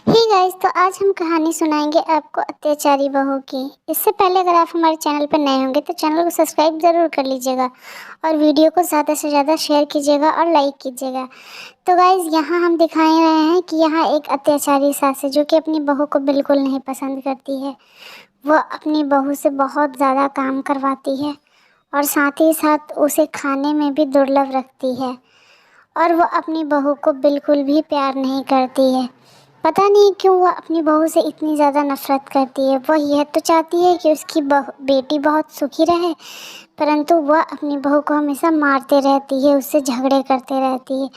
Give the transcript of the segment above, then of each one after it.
Hey guys, तो आज हम कहानी सुनाएंगे आपको अत्याचारी बहू की। इससे पहले अगर आप हमारे चैनल पर नए होंगे तो चैनल को सब्सक्राइब ज़रूर कर लीजिएगा और वीडियो को ज़्यादा से ज़्यादा शेयर कीजिएगा और लाइक कीजिएगा। तो गाइस, यहाँ हम दिखा रहे हैं कि यहाँ एक अत्याचारी सास है जो कि अपनी बहू को बिल्कुल नहीं पसंद करती है। वह अपनी बहू से बहुत ज़्यादा काम करवाती है और साथ ही साथ उसे खाने में भी दुर्लभ रखती है और वह अपनी बहू को बिल्कुल भी प्यार नहीं करती है। पता नहीं क्यों वह अपनी बहू से इतनी ज़्यादा नफ़रत करती है। वह यह तो चाहती है कि उसकी बेटी बहुत सुखी रहे, परंतु वह अपनी बहू को हमेशा मारते रहती है, उससे झगड़े करते रहती है,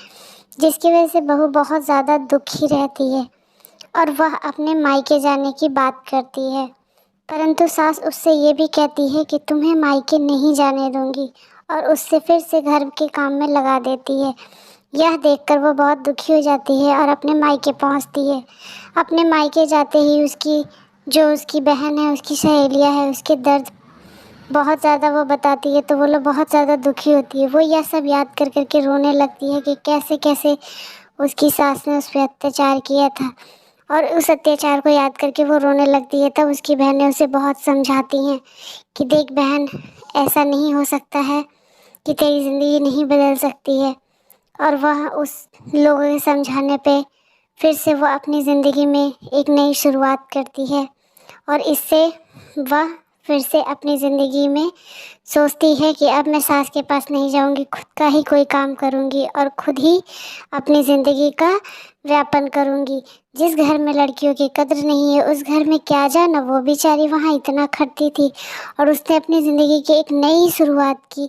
जिसकी वजह से बहू बहुत ज़्यादा दुखी रहती है और वह अपने मायके जाने की बात करती है। परंतु सास उससे ये भी कहती है कि तुम्हें मायके नहीं जाने दूंगी और उससे फिर से घर के काम में लगा देती है। यह देखकर वो बहुत दुखी हो जाती है और अपने मायके पहुंचती है। अपने मायके जाते ही उसकी बहन है, उसकी सहेलियां है, उसके दर्द बहुत ज़्यादा वो बताती है तो वो लोग बहुत ज़्यादा दुखी होती है। वो यह सब याद कर कर के रोने लगती है कि कैसे कैसे उसकी सास ने उस पर अत्याचार किया था और उस अत्याचार को याद करके वो रोने लगती है। तब उसकी बहनें उसे बहुत समझाती हैं कि देख बहन, ऐसा नहीं हो सकता है कि तेरी ज़िंदगी नहीं बदल सकती है। और वह उस लोगों के समझाने पे फिर से वह अपनी ज़िंदगी में एक नई शुरुआत करती है और इससे वह फिर से अपनी ज़िंदगी में सोचती है कि अब मैं सास के पास नहीं जाऊंगी, खुद का ही कोई काम करूंगी और खुद ही अपनी ज़िंदगी का व्यापन करूंगी। जिस घर में लड़कियों की कद्र नहीं है उस घर में क्या जाना। वो बेचारी वहाँ इतना खटती थी और उसने अपनी ज़िंदगी की एक नई शुरुआत की,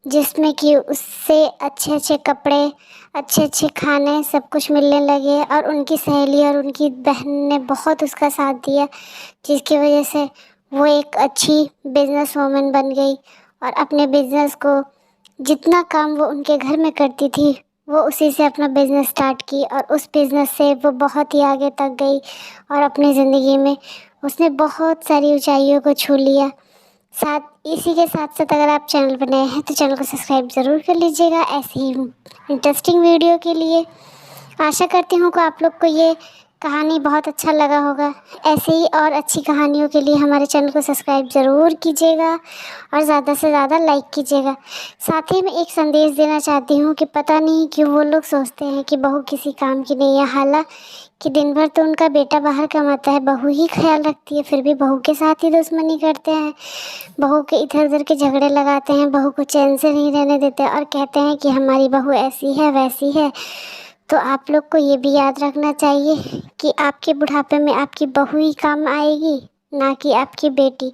जिसमें कि उससे अच्छे अच्छे कपड़े, अच्छे अच्छे खाने सब कुछ मिलने लगे और उनकी सहेली और उनकी बहन ने बहुत उसका साथ दिया, जिसकी वजह से वो एक अच्छी बिजनेस वूमन बन गई और अपने बिजनेस को, जितना काम वो उनके घर में करती थी वो उसी से अपना बिजनेस स्टार्ट की और उस बिजनेस से वो बहुत ही आगे तक गई और अपनी ज़िंदगी में उसने बहुत सारी ऊंचाइयों को छू लिया। इसी के साथ साथ अगर आप चैनल पर नए हैं तो चैनल को सब्सक्राइब ज़रूर कर लीजिएगा ऐसे ही इंटरेस्टिंग वीडियो के लिए। आशा करती हूँ कि आप लोग को ये कहानी बहुत अच्छा लगा होगा। ऐसे ही और अच्छी कहानियों के लिए हमारे चैनल को सब्सक्राइब ज़रूर कीजिएगा और ज़्यादा से ज़्यादा लाइक कीजिएगा। साथ ही मैं एक संदेश देना चाहती हूँ कि पता नहीं क्यों वो लोग सोचते हैं कि बहू किसी काम की नहीं है। हालांकि दिन भर तो उनका बेटा बाहर कमाता है, बहू ही ख्याल रखती है, फिर भी बहू के साथ ही दुश्मनी करते हैं, बहू के इधर उधर के झगड़े लगाते हैं, बहू को चैन से नहीं रहने देते और कहते हैं कि हमारी बहू ऐसी है वैसी है। तो आप लोग को ये भी याद रखना चाहिए कि आपके बुढ़ापे में आपकी बहू ही काम आएगी, ना कि आपकी बेटी।